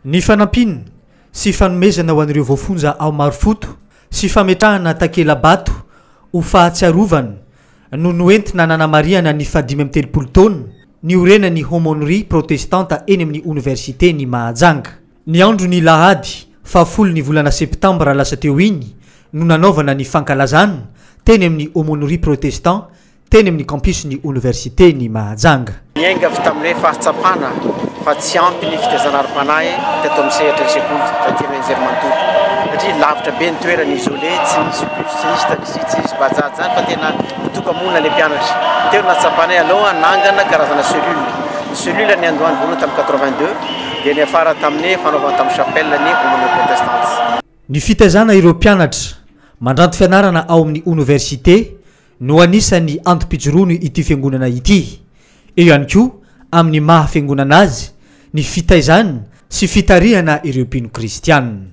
Ny fanampiny sy fanomezana ho an'ireo voafonja ao marofoto sy fametrahana takela-bato ho fahatsiarovana no noentina nanamariana ny 5 taona ny orenany homonerie protestante eny amin'ny université ny Mahajanga. Ny andro ny lahady 10 ny volana septambra lasa teo iny no nanaovana ny fankalazana teny amin'ny homonerie protestant teny amin'ny campus ny université ny Mahajanga. Niainga avy tamin'ny fahatsapana fa tsy ampy ny fitezana ara-panahy teto amin'ny sehatra ny sekoly taty Anjerimanontolo satria lavitra be ny toerana isolé tsy misy bus tsy misy taxi tsy misy bajaj zany fa tena mitoka-monina le mpianatra. Teo natsapanay aloha nangana karazana cellule ny andohany voalohany tamin'ny 82 dia ny afara tamin'ny fanaovana tamin'ny chapelle ny homonerie protestante. Ny fitaizana ireo mpianatra mandranto fianarana ao amin'ny université no anisany antom-pijorono ity fiangonana ity. Eo ihany koa amin'ny maha fiangonana azy ny fitaizana sy fitarihana ireo mpino kristianina.